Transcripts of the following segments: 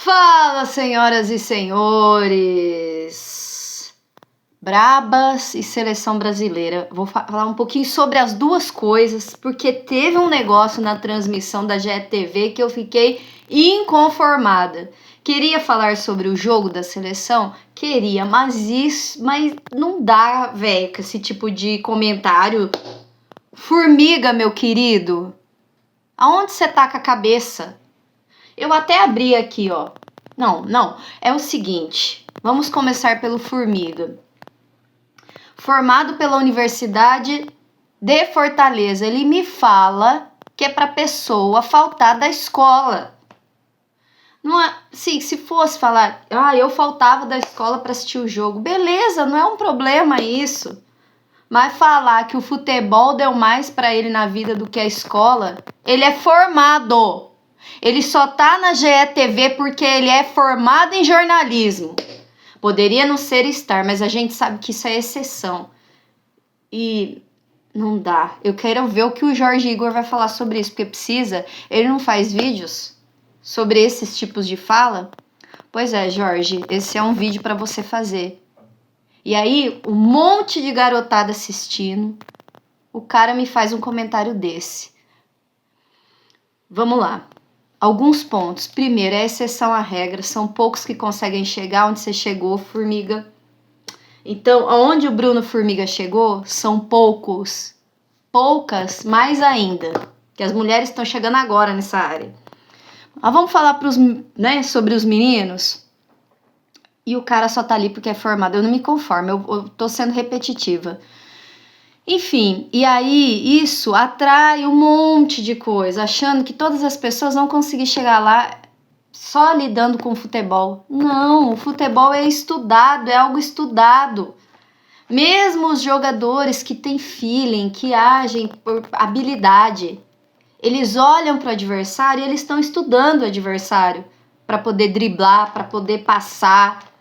Fala, senhoras e senhores! Brabas e seleção brasileira. Vou falar um pouquinho sobre as duas coisas, porque teve um negócio na transmissão da GETV que eu fiquei inconformada. Queria falar sobre o jogo da seleção? Queria, mas não dá, velho, com esse tipo de comentário. Formiga, meu querido, aonde você tá com a cabeça? Eu até abri aqui, ó. Não. É o seguinte. Vamos começar pelo Formiga. Formado pela Universidade de Fortaleza. Ele me fala que é pra pessoa faltar da escola. Não é, sim, se fosse falar, eu faltava da escola para assistir o jogo. Beleza, não é um problema isso. Mas falar que o futebol deu mais para ele na vida do que a escola, ele é formado. Ele só tá na GETV porque ele é formado em jornalismo. Poderia não ser estar, mas a gente sabe que isso é exceção. E não dá. Eu quero ver o que o Jorge Igor vai falar sobre isso, porque precisa. Ele não faz vídeos sobre esses tipos de fala? Pois é, Jorge, esse é um vídeo para você fazer. E aí, um monte de garotada assistindo, o cara me faz um comentário desse. Vamos lá. Alguns pontos. Primeiro, é exceção à regra. São poucos que conseguem chegar onde você chegou, Formiga. Então, aonde o Bruno Formiga chegou, são poucos. Poucas, mais ainda. Que as mulheres estão chegando agora nessa área. Mas vamos falar sobre os meninos. E o cara só tá ali porque é formado. Eu não me conformo, eu tô sendo repetitiva. Enfim, e aí isso atrai um monte de coisa, achando que todas as pessoas vão conseguir chegar lá só lidando com futebol. Não, o futebol é estudado, é algo estudado. Mesmo os jogadores que têm feeling, que agem por habilidade, eles olham para o adversário e eles estão estudando o adversário para poder driblar, para poder passar.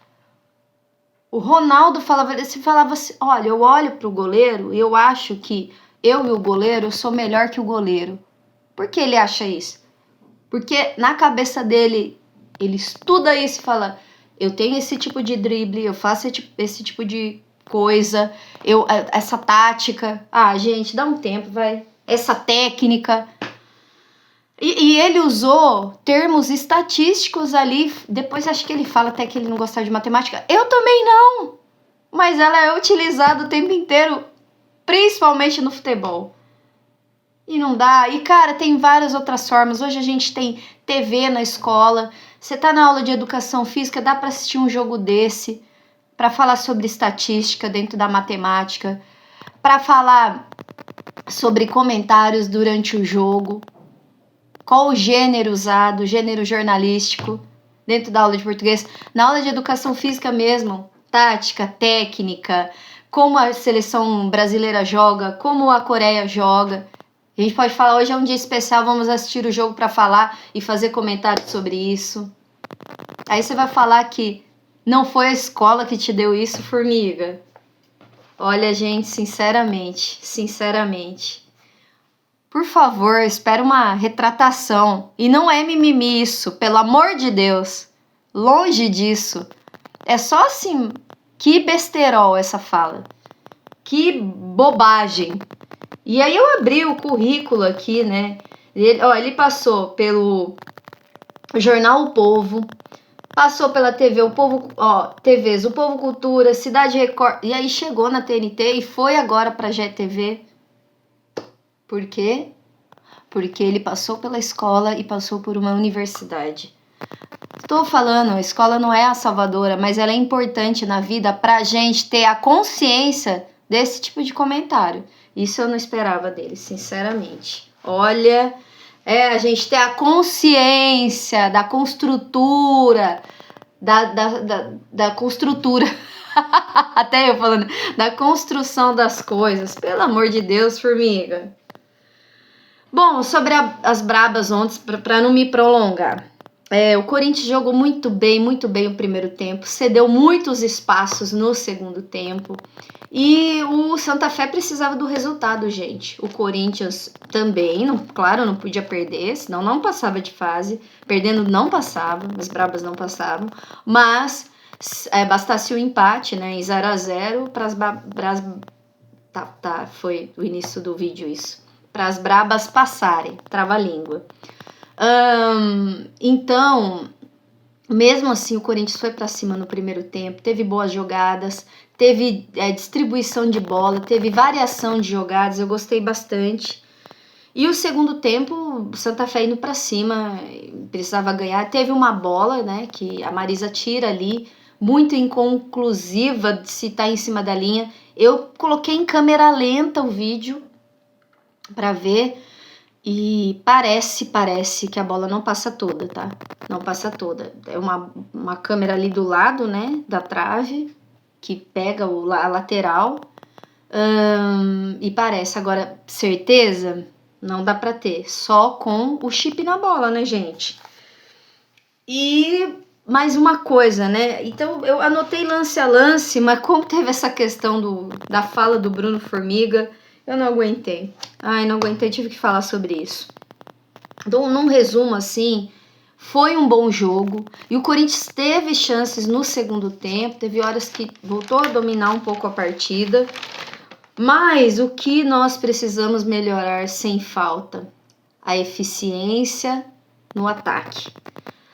O Ronaldo falava assim, olha, eu olho pro goleiro e eu acho que eu e o goleiro, eu sou melhor que o goleiro. Por que ele acha isso? Porque na cabeça dele, ele estuda isso e fala, eu tenho esse tipo de drible, eu faço esse tipo de coisa, essa tática. Gente, dá um tempo, vai. Essa técnica. E ele usou termos estatísticos ali, depois acho que ele fala até que ele não gostava de matemática. Eu também não, mas ela é utilizada o tempo inteiro, principalmente no futebol. E não dá, e cara, tem várias outras formas. Hoje a gente tem TV na escola, você tá na aula de educação física, dá para assistir um jogo desse, para falar sobre estatística dentro da matemática, para falar sobre comentários durante o jogo. Qual o gênero usado, gênero jornalístico, dentro da aula de português. Na aula de educação física mesmo, tática, técnica, como a seleção brasileira joga, como a Coreia joga. A gente pode falar, hoje é um dia especial, vamos assistir o jogo para falar e fazer comentários sobre isso. Aí você vai falar que não foi a escola que te deu isso, Formiga. Olha, gente, sinceramente. Por favor, espero uma retratação. E não é mimimi isso, pelo amor de Deus. Longe disso. É só assim, que besterol essa fala. Que bobagem. E aí eu abri o currículo aqui, né? Ele passou pelo jornal O Povo, passou pela TV, TVs, O Povo Cultura, Cidade Record, e aí chegou na TNT e foi agora pra GETV. Por quê? Porque ele passou pela escola e passou por uma universidade. Estou falando, a escola não é a salvadora, mas ela é importante na vida para a gente ter a consciência desse tipo de comentário. Isso eu não esperava dele, sinceramente. Olha, a gente ter a consciência da construtura, da construtura, até eu falando, da construção das coisas. Pelo amor de Deus, Formiga. Bom, sobre as brabas ontem, para não me prolongar. O Corinthians jogou muito bem o primeiro tempo, cedeu muitos espaços no segundo tempo. E o Santa Fé precisava do resultado, gente. O Corinthians também, claro, não podia perder, senão não passava de fase. Perdendo não passava, as brabas não passavam. Mas bastasse o empate, né, em 0-0 para as... foi o início do vídeo isso. Para as brabas passarem, trava-língua. Então, mesmo assim, o Corinthians foi para cima no primeiro tempo, teve boas jogadas, teve distribuição de bola, teve variação de jogadas, eu gostei bastante. E o segundo tempo, o Santa Fé indo para cima, precisava ganhar. Teve uma bola, né, que a Marisa tira ali, muito inconclusiva de se tá em cima da linha. Eu coloquei em câmera lenta o vídeo para ver. E parece que a bola não passa toda, tá? Não passa toda. É uma câmera ali do lado, né? Da trave, que pega a lateral. E parece. Agora, certeza? Não dá pra ter. Só com o chip na bola, né, gente? E mais uma coisa, né? Então, eu anotei lance a lance, mas como teve essa questão da fala do Bruno Formiga, eu não aguentei. Não aguentei, tive que falar sobre isso. Então, num resumo assim, foi um bom jogo. E o Corinthians teve chances no segundo tempo. Teve horas que voltou a dominar um pouco a partida. Mas o que nós precisamos melhorar sem falta? A eficiência no ataque.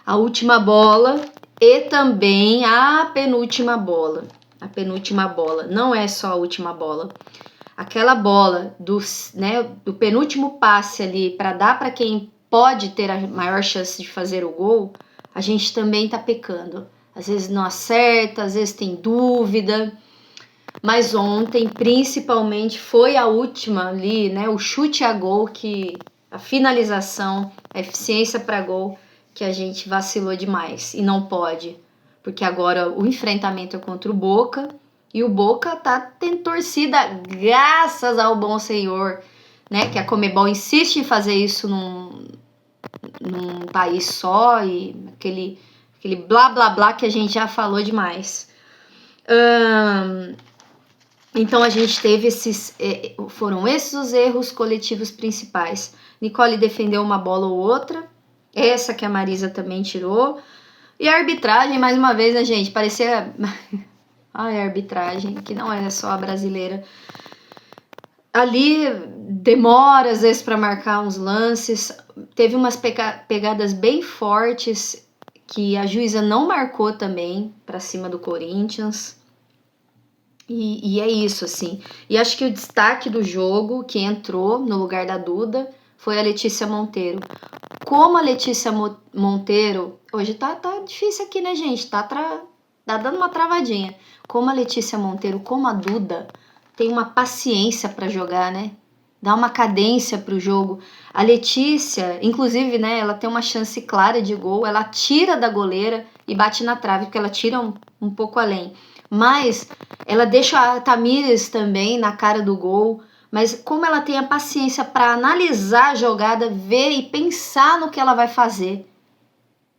A última bola e também a penúltima bola. A penúltima bola. Não é só a última bola. Aquela bola do penúltimo passe ali para dar para quem pode ter a maior chance de fazer o gol, a gente também tá pecando. Às vezes não acerta, às vezes tem dúvida. Mas ontem, principalmente, foi a última ali, né? O chute a gol, a finalização, a eficiência para gol, que a gente vacilou demais. E não pode, porque agora o enfrentamento é contra o Boca. E o Boca tem torcida, graças ao bom Senhor, né? Que a Conmebol insiste em fazer isso num país só e aquele blá blá blá que a gente já falou demais. Então a gente teve foram esses os erros coletivos principais. Nicole defendeu uma bola ou outra, essa que a Marisa também tirou. E a arbitragem, mais uma vez, né, gente? Parecia... Ai, a arbitragem, que não é só a brasileira. Ali demora às vezes para marcar uns lances. Teve umas pegadas bem fortes que a juíza não marcou também para cima do Corinthians. E é isso, assim. E acho que o destaque do jogo, que entrou no lugar da Duda, foi a Letícia Monteiro. Como a Letícia Monteiro... Hoje tá difícil aqui, né, gente? Tá dando uma travadinha. Como a Letícia Monteiro, como a Duda, tem uma paciência para jogar, né? Dá uma cadência pro jogo. A Letícia, inclusive, né, ela tem uma chance clara de gol. Ela tira da goleira e bate na trave, porque ela tira um pouco além. Mas ela deixa a Tamires também na cara do gol. Mas como ela tem a paciência para analisar a jogada, ver e pensar no que ela vai fazer.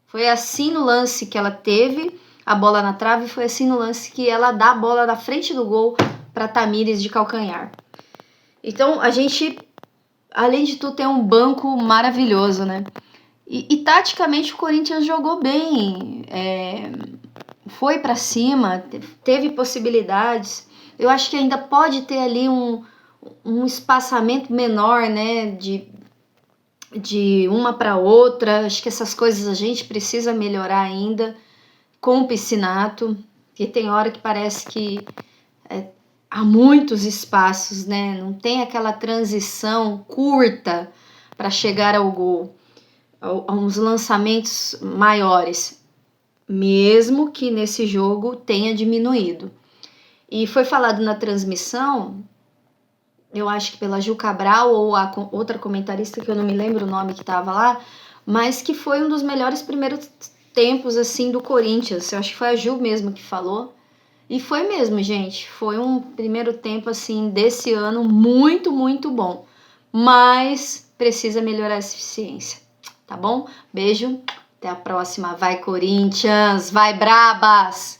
Foi assim no lance que ela teve a bola na trave, foi assim no lance que ela dá a bola na frente do gol para Tamires de calcanhar. Então a gente, além de tudo, tem um banco maravilhoso, né? E taticamente o Corinthians jogou bem, foi para cima, teve possibilidades. Eu acho que ainda pode ter ali um espaçamento menor, né? De uma para outra. Acho que essas coisas a gente precisa melhorar ainda com o Piscinato, que tem hora que parece que há muitos espaços, né? Não tem aquela transição curta para chegar ao gol, a uns lançamentos maiores, mesmo que nesse jogo tenha diminuído. E foi falado na transmissão, eu acho que pela Ju Cabral ou a outra comentarista, que eu não me lembro o nome que estava lá, mas que foi um dos melhores primeiros tempos assim do Corinthians. Eu acho que foi a Ju mesmo que falou. E foi mesmo, gente. Foi um primeiro tempo assim desse ano muito, muito bom. Mas precisa melhorar a eficiência, tá bom? Beijo, até a próxima. Vai Corinthians, vai Brabas!